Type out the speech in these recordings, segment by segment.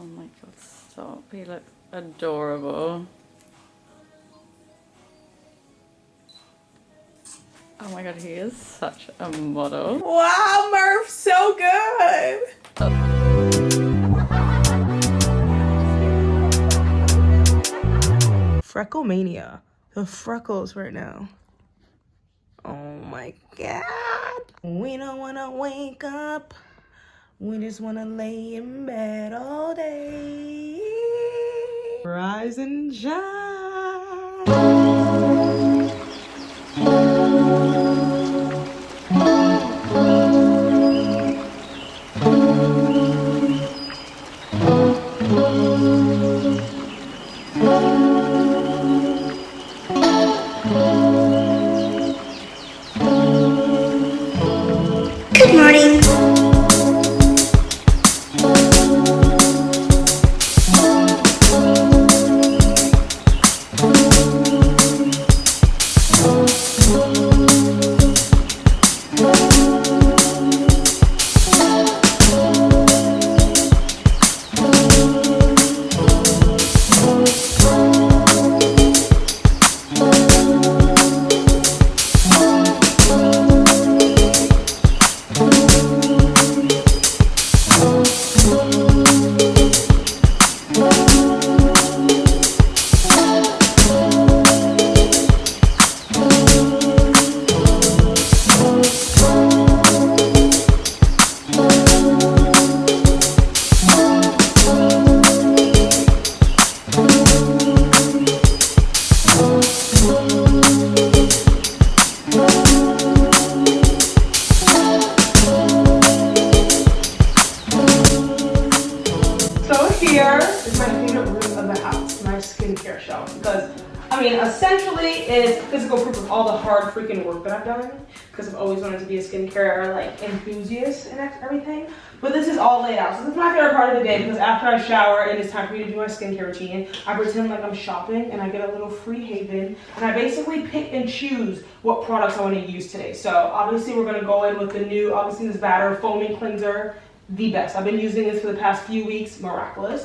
my god, stop. He looks adorable. Oh my god, he is such a model. Wow, Murph, so good! Freckle mania. The freckles right now. Oh my god. We don't wanna wake up. We just wanna lay in bed all day. Rise and shine. Good morning. Here is my favorite room of the house, my skincare shelf, because I mean essentially it's physical proof of all the hard freaking work that I've done, because I've always wanted to be a skincare like enthusiast and everything. But this is all laid out. So this is my favorite part of the day, because after I shower and it's time for me to do my skincare routine, I pretend like I'm shopping and I get a little free haven and I basically pick and choose what products I want to use today. So obviously we're going to go in with the new, obviously this Batter Foaming Cleanser. The best. I've been using this for the past few weeks. Miraculous.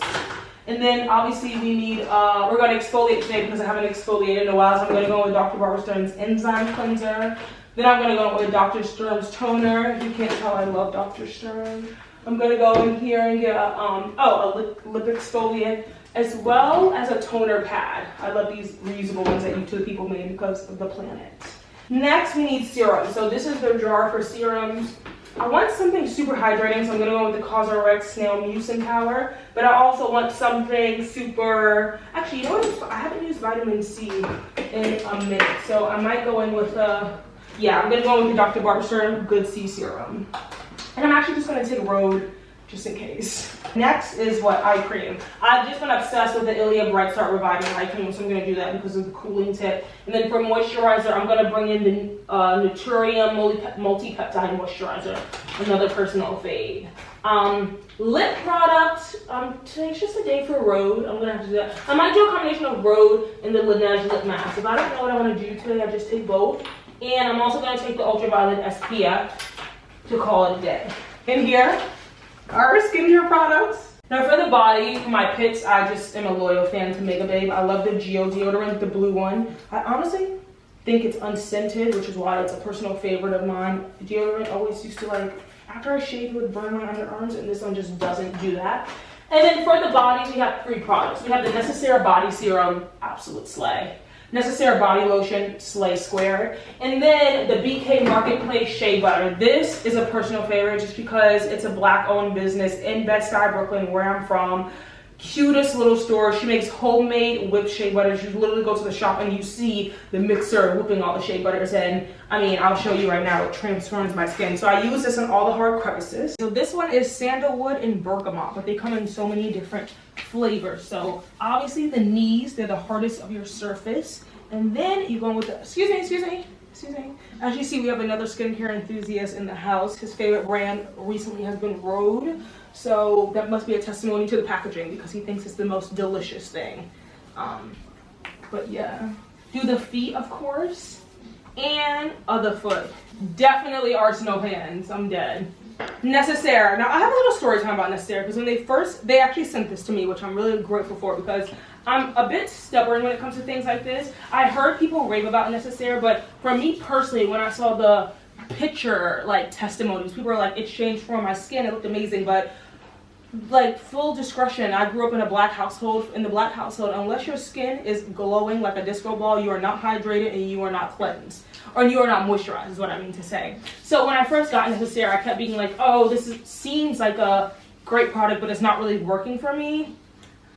And then obviously we need, we're going to exfoliate today because I haven't exfoliated in a while. So I'm going to go with Dr. Barbara Stern's Enzyme Cleanser. Then I'm going to go with Dr. Stern's Toner. If you can't tell, I love Dr. Stern. I'm going to go in here and get a lip exfoliant as well as a toner pad. I love these reusable ones that YouTube people made because of the planet. Next, we need serum. So this is their jar for serums. I want something super hydrating, so I'm going to go with the CosRx Snail Mucin Power. But I also want something super... Actually, you know what? I haven't used vitamin C in a minute. So I might go in with yeah, I'm going to go with the Dr. Barbara Stern Good C Serum. And I'm actually just going to take Rhode just in case. Next is what? Eye cream. I've just been obsessed with the Ilia Bright Start Reviving Eye Cream, so I'm going to do that because of the cooling tip. And then for moisturizer, I'm going to bring in the Naturium Multi-Peptide Moisturizer, another personal fave. Lip product, today's just a day for Rhode. I'm going to have to do that. I might do a combination of Rhode and the Laneige Lip Mask. If I don't know what I want to do today, I just take both. And I'm also going to take the Ultraviolet SPF to call it a day. In here are skincare products. Now for the body, for my pits, I just am a loyal fan to Mega Babe. I love the Geo deodorant, the blue one. I honestly think it's unscented, which is why it's a personal favorite of mine. The deodorant always used to like, after I shaved, it would burn my underarms, and this one just doesn't do that. And then for the body, we have 3 products. We have the Necessaire Body Serum, absolute slay. Necessaire Body Lotion, slay square. And then the BK Marketplace Shea Butter. This is a personal favorite just because it's a black-owned business in Bed-Stuy, Brooklyn, where I'm from. Cutest little store. She makes homemade whipped shea butters. You literally go to the shop and you see the mixer whipping all the shea butters in. I mean, I'll show you right now. It transforms my skin. So I use this on all the hard crevices. So this one is sandalwood and bergamot, but they come in so many different flavors. So obviously the knees, they're the hardest of your surface. And then you go with the, excuse me. As you see, we have another skincare enthusiast in the house. His favorite brand recently has been Rhode. So that must be a testimony to the packaging because he thinks it's the most delicious thing. But yeah, do the feet, of course, and other foot. Definitely Arsenal hands. I'm dead. Necessaire. Now I have a little story time about Necessaire because when they actually sent this to me, which I'm really grateful for because I'm a bit stubborn when it comes to things like this. I heard people rave about Necessaire, but for me personally, when I saw the picture like testimonies, people were like, it changed for my skin, it looked amazing, but like full discretion, I grew up in a black household. In the black household, unless your skin is glowing like a disco ball, you are not hydrated and you are not cleansed. Or you are not moisturized is what I mean to say. So when I first got into Necessaire, I kept being like, oh, seems like a great product, but it's not really working for me.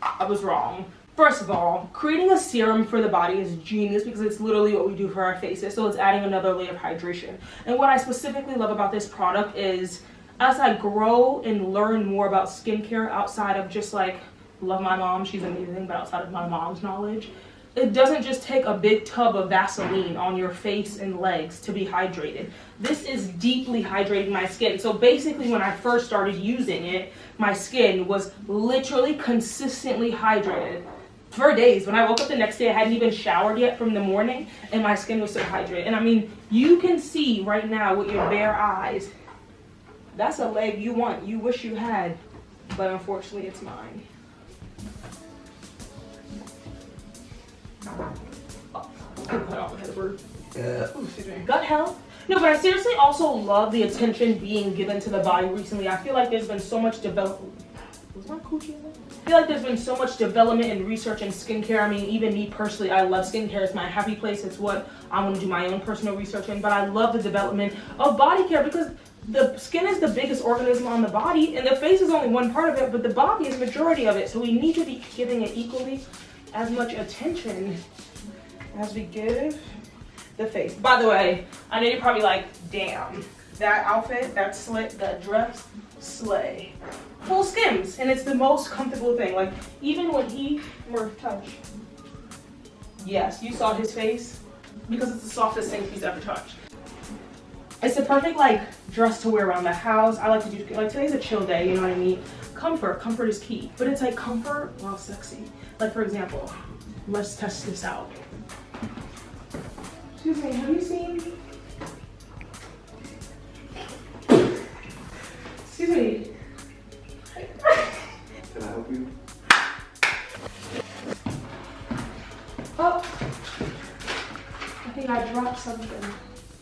I was wrong. First of all, creating a serum for the body is genius because it's literally what we do for our faces. So it's adding another layer of hydration. And what I specifically love about this product is as I grow and learn more about skincare outside of just like, love my mom, she's amazing, but outside of my mom's knowledge, it doesn't just take a big tub of Vaseline on your face and legs to be hydrated. This is deeply hydrating my skin. So basically when I first started using it, my skin was literally consistently hydrated for days. When I woke up the next day, I hadn't even showered yet from the morning and my skin was still hydrated. And I mean, you can see right now with your bare eyes, that's a leg you want, you wish you had, but unfortunately it's mine. Gut health. No, but I seriously also love the attention being given to the body recently. I feel like there's been so much development. Was my coochie in there? I feel like there's been so much development and research in skincare. I mean, even me personally, I love skincare. It's my happy place. It's what I want to do my own personal research in. But I love the development of body care because the skin is the biggest organism on the body, and the face is only one part of it, but the body is the majority of it. So we need to be giving it equally as much attention as we give the face. By the way, I know you're probably like, damn, that outfit, that slit, that dress, slay. Full skims, and it's the most comfortable thing. Like, even when he were touched, yes, you saw his face, because it's the softest thing he's ever touched. It's the perfect, like, dress to wear around the house. I like to do, like, today's a chill day, you know what I mean? Comfort is key, but it's like comfort while sexy. Like, for example, let's test this out. Excuse me, have you seen? Excuse me. Can I help you? Oh, I think I dropped something.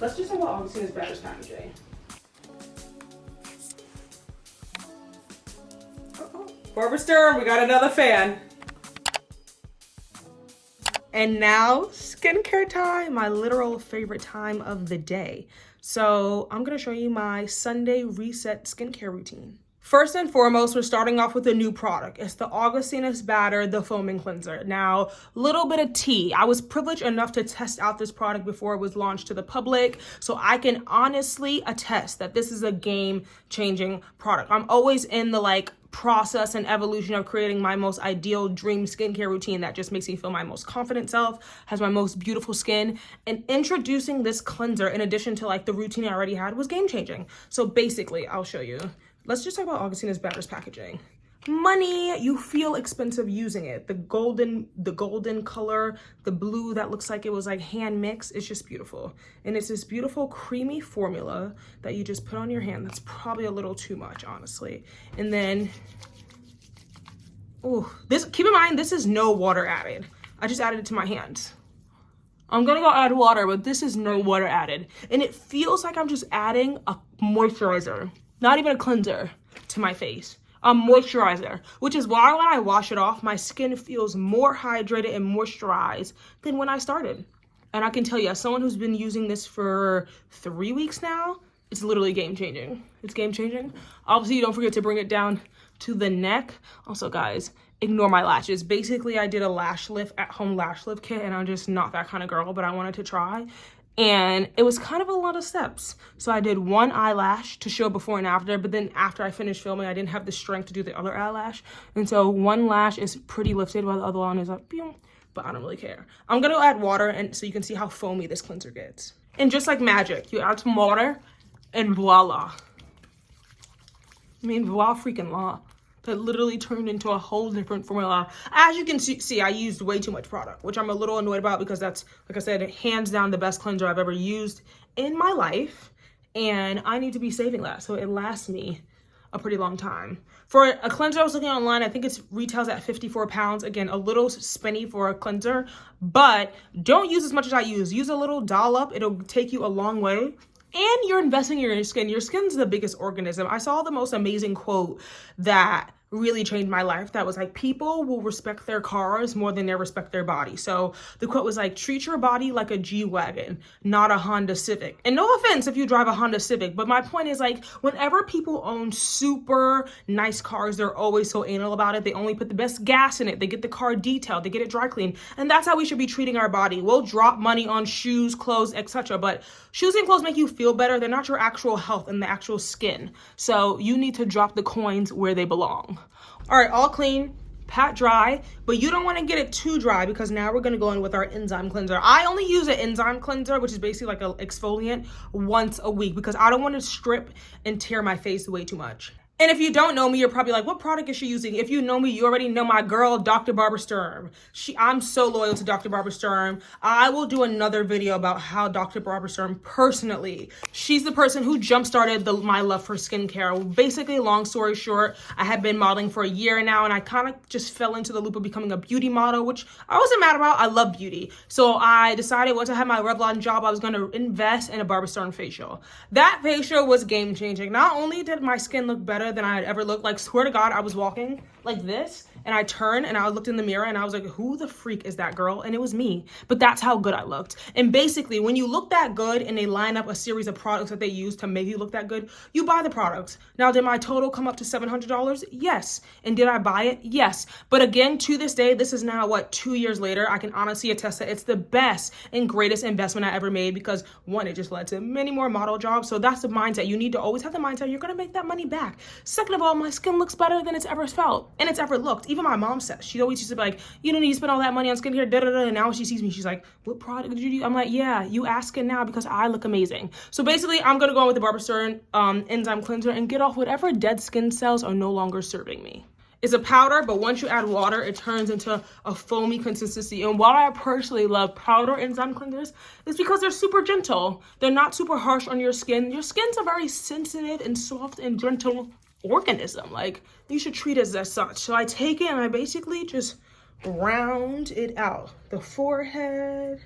Let's do some what Augustina's Batter's packaging. Barbara Stern, we got another fan. And now, skincare time, my literal favorite time of the day. So I'm gonna show you my Sunday reset skincare routine. First and foremost, we're starting off with a new product. It's the Augustina's Batter, the foaming cleanser. Now, little bit of tea. I was privileged enough to test out this product before it was launched to the public, so I can honestly attest that this is a game-changing product. I'm always in the like process and evolution of creating my most ideal dream skincare routine that just makes me feel my most confident self, has my most beautiful skin, and introducing this cleanser in addition to like the routine I already had was game-changing. So basically, I'll show you. Let's just talk about Augustina's Batter's packaging. Money, you feel expensive using it. The golden color, the blue that looks like it was like hand mixed, it's just beautiful. And it's this beautiful creamy formula that you just put on your hand. That's probably a little too much, honestly. And then, oh, this, keep in mind, this is no water added. I just added it to my hands. I'm gonna go add water, but this is no water added. And it feels like I'm just adding a moisturizer. Not even a cleanser to my face, a moisturizer, which is why when I wash it off, my skin feels more hydrated and moisturized than when I started. And I can tell you, as someone who's been using this for 3 weeks now, it's literally game-changing. It's game-changing. Obviously, don't forget to bring it down to the neck. Also, guys, ignore my lashes. Basically, I did a lash lift, at-home lash lift kit, and I'm just not that kind of girl, but I wanted to try. And it was kind of a lot of steps. So I did one eyelash to show before and after, but then after I finished filming, I didn't have the strength to do the other eyelash. And so one lash is pretty lifted while the other one is like, pew, but I don't really care. I'm gonna add water and so you can see how foamy this cleanser gets. And just like magic, you add some water and voila. I mean, voila freaking la. That literally turned into a whole different formula. As you can see, I used way too much product, which I'm a little annoyed about because that's, like I said, hands down the best cleanser I've ever used in my life. and I need to be saving that so it lasts me a pretty long time. For a cleanser I was looking online, I think it's retails at 54 pounds. Again, a little spinny for a cleanser, but don't use as much as I use. Use a little dollop. It'll take you a long way. And you're investing in your skin. Your skin's the biggest organism. I saw the most amazing quote that really changed my life. That was like, people will respect their cars more than they respect their body. So the quote was like, treat your body like a G-Wagon, not a Honda Civic. And no offense if you drive a Honda Civic, but my point is like, whenever people own super nice cars, they're always so anal about it. They only put the best gas in it. They get the car detailed. They get it dry cleaned. And that's how we should be treating our body. We'll drop money on shoes, clothes, etc. But shoes and clothes make you feel better. They're not your actual health and the actual skin. So you need to drop the coins where they belong. All right, all clean, pat dry, but you don't want to get it too dry because now we're going to go in with our enzyme cleanser. I only use an enzyme cleanser, which is basically like an exfoliant, once a week because I don't want to strip and tear my face way too much. And if you don't know me, you're probably like, what product is she using? If you know me, you already know my girl, Dr. Barbara Sturm. I'm so loyal to Dr. Barbara Sturm. I will do another video about how Dr. Barbara Sturm personally, she's the person who jump-started my love for skincare. Basically, long story short, I had been modeling for a year now, and I kind of just fell into the loop of becoming a beauty model, which I wasn't mad about. I love beauty. So I decided once I had my Revlon job, I was going to invest in a Barbara Sturm facial. That facial was game-changing. Not only did my skin look better than I had ever looked, like swear to God, I was walking like this and I turned and I looked in the mirror and I was like, who the freak is that girl? And it was me. But that's how good I looked. And basically, when you look that good and they line up a series of products that they use to make you look that good, you buy the products. Now, did my total come up to $700? Yes. And did I buy it? Yes. But again, to this day, this is now 2 years later, I can honestly attest that it's the best and greatest investment I ever made because one, it just led to many more model jobs. So that's the mindset. You need to always have the mindset you're going to make that money back. Second of all, my skin looks better than it's ever felt and it's ever looked. Even my mom says, she always used to be like, you don't need to spend all that money on skincare, and now when she sees me, she's like, what product did you use? I'm like, yeah, you asking now because I look amazing. So basically, I'm gonna go in with the Barbara Sturm enzyme cleanser and get off whatever dead skin cells are no longer serving me. It's a powder, but once you add water, it turns into a foamy consistency. And why I personally love powder enzyme cleansers is because they're super gentle. They're not super harsh on your skin. Your skin's a very sensitive and soft and gentle organism. Like, you should treat it as such. So I take it and I basically just round it out. The forehead,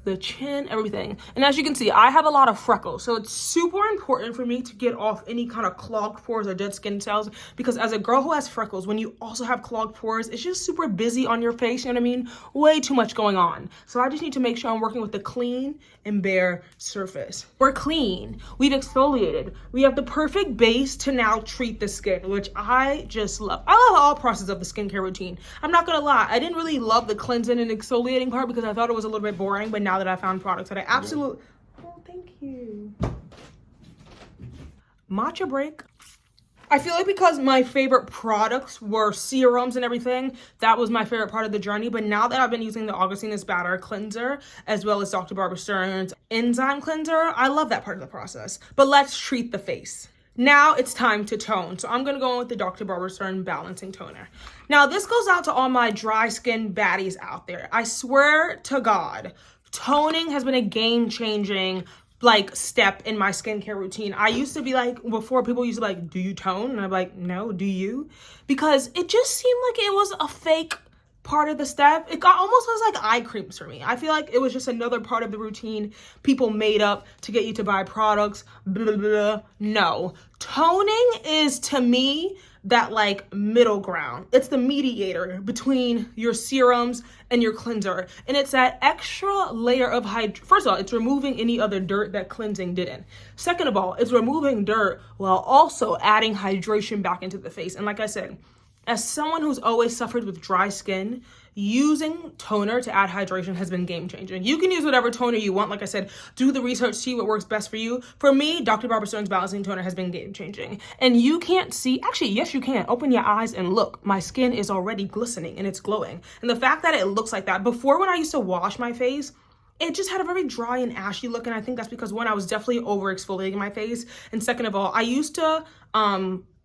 the chin, everything. And as you can see, I have a lot of freckles. So it's super important for me to get off any kind of clogged pores or dead skin cells because as a girl who has freckles, when you also have clogged pores, it's just super busy on your face, you know what I mean? Way too much going on. So I just need to make sure I'm working with the clean and bare surface. We're clean, we've exfoliated, we have the perfect base to now treat the skin, which I just love. I love all processes of the skincare routine. I'm not gonna lie, I didn't really love the cleansing and exfoliating part because I thought it was a little bit boring, but now that I found products that I absolutely, oh, thank you. Matcha break. I feel like because my favorite products were serums and everything, that was my favorite part of the journey. But now that I've been using the Augustinus Batter cleanser, as well as Dr. Barbara Sturm's enzyme cleanser, I love that part of the process. But let's treat the face. Now it's time to tone. So I'm gonna go in with the Dr. Barbara Sturm Balancing Toner. Now this goes out to all my dry skin baddies out there. I swear to God, toning has been a game-changing step in my skincare routine. I used to be like, before people used to be like, do you tone? And I'm like, no, do you? Because it just seemed like it was a fake part of the step. It almost was like eye creams for me. I feel like it was just another part of the routine people made up to get you to buy products, blah, blah, blah. No, toning is to me that middle ground. It's the mediator between your serums and your cleanser. And it's that extra layer of first of all, it's removing any other dirt that cleansing didn't. Second of all, it's removing dirt while also adding hydration back into the face. And like I said, as someone who's always suffered with dry skin, using toner to add hydration has been game-changing. You can use whatever toner you want. Like I said, do the research, see what works best for you. For me, Dr. Barbara Sturm's Balancing Toner has been game-changing. And you can't see, actually, yes, you can. Open your eyes and look. My skin is already glistening and it's glowing. And the fact that it looks like that, before when I used to wash my face, it just had a very dry and ashy look. And I think that's because one, I was definitely over exfoliating my face. And second of all, I used to,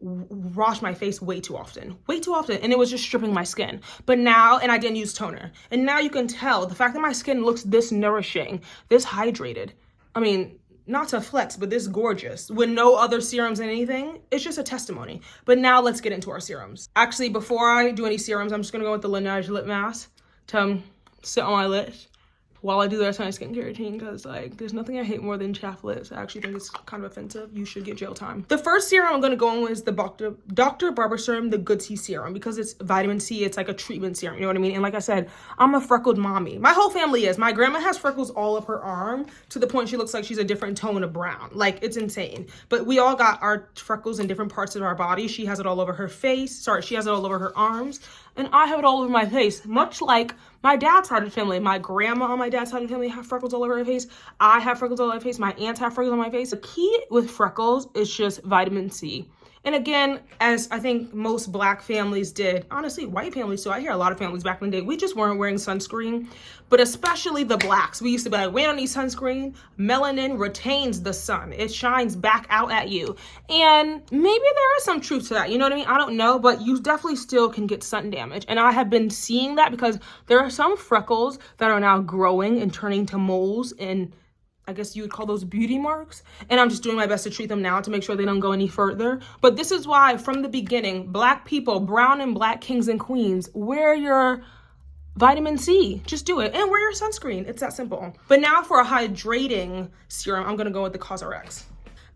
wash my face way too often, and it was just stripping my skin. But now, and I didn't use toner, and now you can tell the fact that my skin looks this nourishing, this hydrated. I mean, not to flex, but this gorgeous with no other serums and anything. It's just a testimony. But now let's get into our serums. Actually, before I do any serums, I'm just gonna go with the Laneige lip mask to sit on my lips while I do the rest of my skincare routine, because like there's nothing I hate more than chapped lips. I actually think it's kind of offensive. You should get jail time. The first serum I'm gonna go on is the Dr. Barber Serum, the Good Tea Serum, because it's vitamin C. It's like a treatment serum, you know what I mean? And like I said, I'm a freckled mommy. My whole family is. My grandma has freckles all up her arm to the point she looks like she's a different tone of brown. Like, it's insane. But we all got our freckles in different parts of our body. She has it all over her face. Sorry, she has it all over her arms. And I have it all over my face, much like my dad's side of the family. My grandma on my dad's side of the family have freckles all over her face. I have freckles all over my face. My aunts have freckles on my face. The key with freckles is just vitamin C. And again, as I think most Black families did, honestly, white families too. I hear a lot of families back in the day, we just weren't wearing sunscreen, but especially the Blacks. We used to be like, we don't need sunscreen. Melanin retains the sun. It shines back out at you. And maybe there is some truth to that. You know what I mean? I don't know, but you definitely still can get sun damage. And I have been seeing that because there are some freckles that are now growing and turning to moles, and I guess you would call those beauty marks. And I'm just doing my best to treat them now to make sure they don't go any further. But this is why, from the beginning, Black people, brown and Black kings and queens, wear your vitamin C. Just do it. And wear your sunscreen. It's that simple. But now for a hydrating serum, I'm going to go with the CosRX.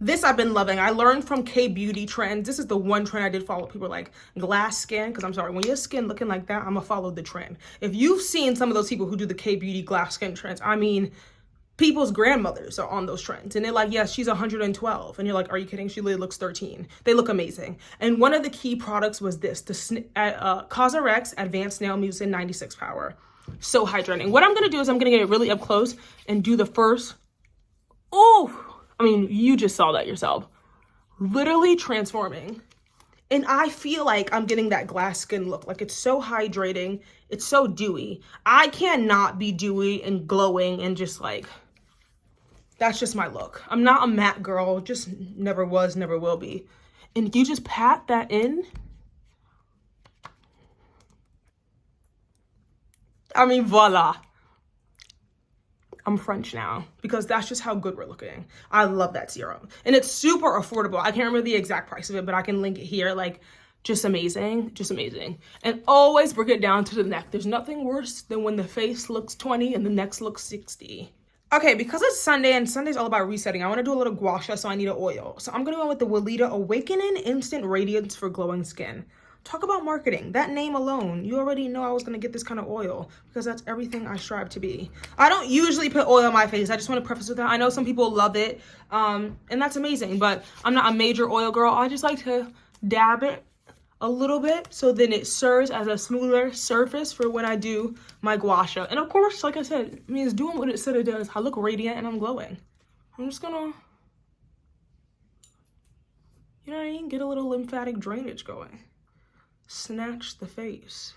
This I've been loving. I learned from K-Beauty Trends. This is the one trend I did follow. People like glass skin, because I'm sorry, when your skin looking like that, I'm going to follow the trend. If you've seen some of those people who do the K-Beauty glass skin trends, I mean, people's grandmothers are on those trends, and they're like, yes, she's 112, and you're like, are you kidding? She literally looks 13. They look amazing. And one of the key products was this, the CosRX Advanced Nail Mucin 96 Power. So hydrating. What I'm gonna do is I'm gonna get it really up close and do the first, oh, I mean, you just saw that yourself. Literally transforming. And I feel like I'm getting that glass skin look. Like, it's so hydrating. It's so dewy. I cannot be dewy and glowing and just like, that's just my look. I'm not a matte girl. Just never was, never will be. And you just pat that in. I mean, voila. I'm French now, because that's just how good we're looking. I love that serum. And it's super affordable. I can't remember the exact price of it, but I can link it here. Like, just amazing, just amazing. And always bring it down to the neck. There's nothing worse than when the face looks 20 and the neck looks 60. Okay, because it's Sunday and Sunday's all about resetting, I want to do a little gua sha, so I need an oil. So I'm going to go with the Weleda Awakening Instant Radiance for Glowing Skin. Talk about marketing. That name alone, you already know I was going to get this kind of oil, because that's everything I strive to be. I don't usually put oil on my face. I just want to preface with that. I know some people love it, and that's amazing, but I'm not a major oil girl. I just like to dab it a little bit, so then it serves as a smoother surface for when I do my gua sha. And of course, like I said, it means doing what it said it does. I look radiant and I'm glowing. I'm just gonna, you know what I mean? Get a little lymphatic drainage going. Snatch the face.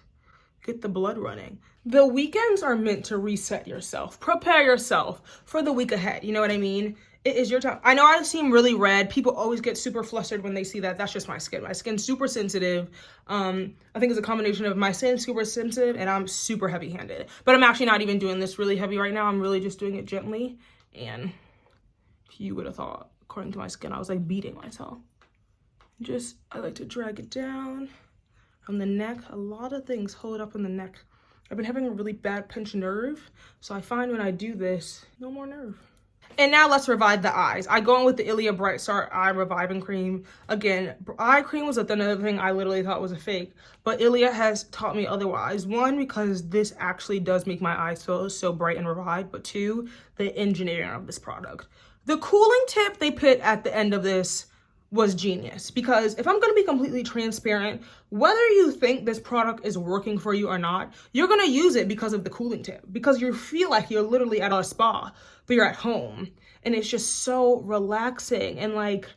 Get the blood running. The weekends are meant to reset yourself. Prepare yourself for the week ahead. You know what I mean? It is your time. I know I seem really red. People always get super flustered when they see that. That's just my skin. My skin's super sensitive. I think it's a combination of my skin's super sensitive and I'm super heavy-handed. But I'm actually not even doing this really heavy right now. I'm really just doing it gently. And you would have thought, according to my skin, I was like beating myself. I like to drag it down from the neck. A lot of things hold up in the neck. I've been having a really bad pinched nerve. So I find when I do this, no more nerve. And now let's revive the eyes. I go in with the Ilia Bright Start Eye Reviving Cream. Again, eye cream was another thing I literally thought was a fake. But Ilia has taught me otherwise. One, because this actually does make my eyes feel so bright and revived. But two, the engineering of this product. The cooling tip they put at the end of this was genius, because if I'm going to be completely transparent, whether you think this product is working for you or not, you're going to use it because of the cooling tip, because you feel like you're literally at a spa, but you're at home, and it's just so relaxing. And like,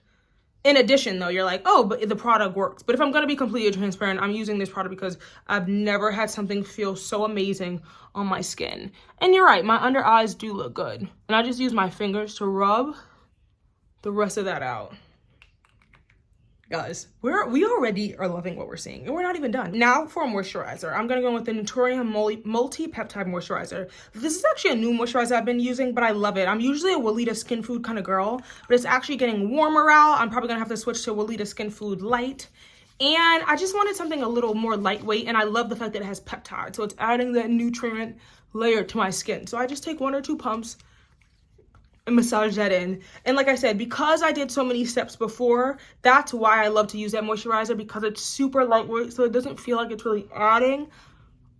in addition though, you're like, oh, but the product works. But if I'm going to be completely transparent, I'm using this product because I've never had something feel so amazing on my skin. And you're right, my under eyes do look good, and I just use my fingers to rub the rest of that out. Guys, we already are loving what we're seeing, and we're not even done. Now for a moisturizer, I'm gonna go with the Naturium multi-peptide moisturizer. This is actually a new moisturizer I've been using, but I love it. I'm usually a Weleda Skin Food kind of girl, but it's actually getting warmer out. I'm probably gonna have to switch to Weleda Skin Food Light. And I just wanted something a little more lightweight, and I love the fact that it has peptide, so it's adding that nutrient layer to my skin. So I just take 1 or 2 pumps and massage that in. And like I said, because I did so many steps before, that's why I love to use that moisturizer, because it's super lightweight, so it doesn't feel like it's really adding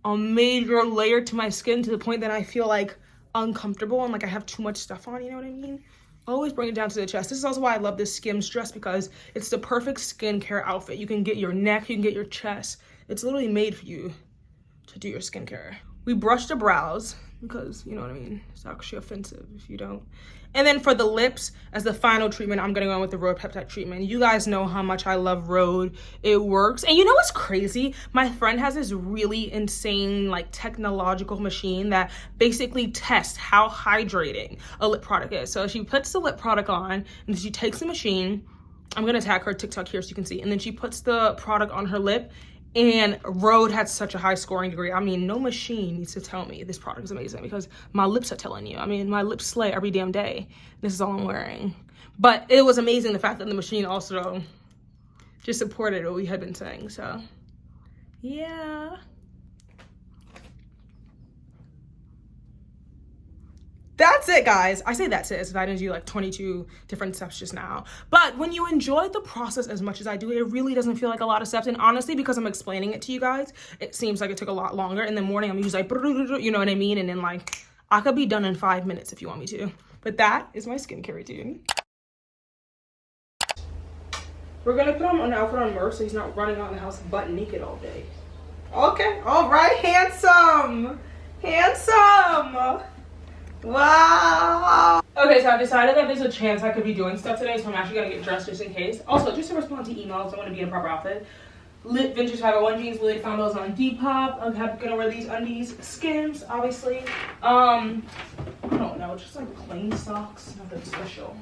a major layer to my skin to the point that I feel like uncomfortable and like I have too much stuff on, you know what I mean? Always bring it down to the chest. This is also why I love this Skims dress, because it's the perfect skincare outfit. You can get your neck, you can get your chest. It's literally made for you to do your skincare. We brush the brows because, you know what I mean, it's actually offensive if you don't. And then for the lips, as the final treatment, I'm gonna go in with the Rhode Peptide treatment. You guys know how much I love Rhode. It works. And you know what's crazy? My friend has this really insane, like, technological machine that basically tests how hydrating a lip product is. So she puts the lip product on, and she takes the machine. I'm gonna tag her TikTok here so you can see. And then she puts the product on her lip, and Rhode had such a high scoring degree. I mean, no machine needs to tell me this product is amazing, because my lips are telling you. I mean, my lips slay every damn day. This is all I'm wearing. But it was amazing the fact that the machine also just supported what we had been saying. So, yeah. That's it, guys. I say that's it as if I didn't do like 22 different steps just now. But when you enjoy the process as much as I do, it really doesn't feel like a lot of steps. And honestly, because I'm explaining it to you guys, it seems like it took a lot longer. In the morning, I'm usually like, you know what I mean? And then like, I could be done in 5 minutes if you want me to. But that is my skincare routine. We're gonna put on an outfit on Purr so he's not running out in the house butt naked all day. Okay, all right, handsome. Handsome. Wow. Okay, so I've decided that there's a chance I could be doing stuff today, so I'm actually gonna get dressed just in case. Also, just to respond to emails, I want to be in a proper outfit. Lit Vintage 501 jeans, Lily found those on Depop. I'm gonna wear these undies, Skims, obviously. I don't know, just like plain socks, nothing special.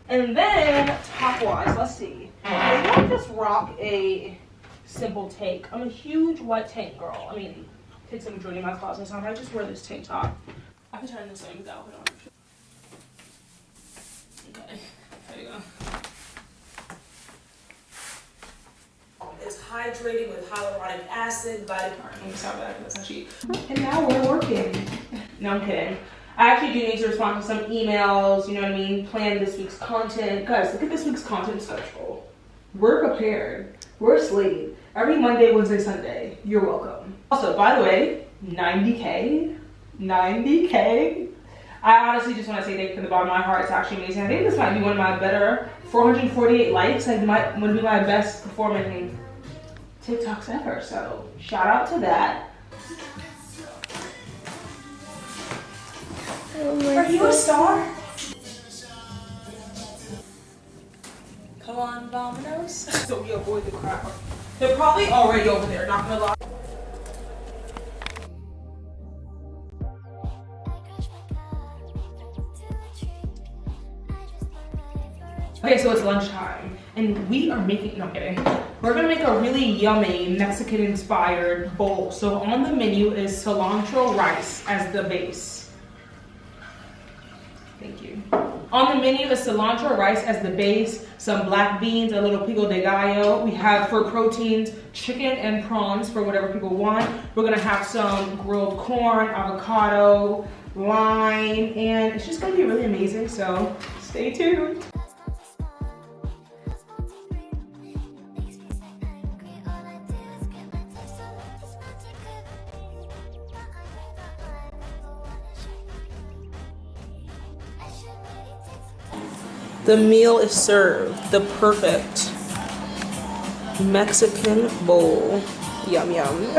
And then top-wise, let's see. I want to just rock a simple tank. I'm a huge white tank girl. I mean, takes a majority of my closet, so I might just wear this tank top. I can turn this same outfit on. Okay, there you go. It's hydrating with hyaluronic acid, vitamin. Alright, let me stop that because that's not cheap. And now we're working. No, I'm kidding. I actually do need to respond to some emails, you know what I mean? Plan this week's content. Guys, look at this week's content schedule. We're prepared. We're asleep. Every Monday, Wednesday, Sunday. You're welcome. Also, by the way, 90K. 90K. I honestly just want to say thank you from the bottom of my heart. It's actually amazing. I think this might be one of my better 448 likes. Like, might be my best performing TikToks ever. So shout out to that. Oh, are you a star? Come on, Domino's. So we avoid the crowd. They're probably already over there, not gonna lie. Okay, so it's lunchtime, and we are making, no, I'm kidding. We're gonna make a really yummy Mexican-inspired bowl. So on the menu is cilantro rice as the base. Thank you. On the menu is cilantro rice as the base, some black beans, a little pico de gallo. We have, for proteins, chicken and prawns for whatever people want. We're gonna have some grilled corn, avocado, lime, and it's just gonna be really amazing, so stay tuned. The meal is served. The perfect Mexican bowl. Yum, yum.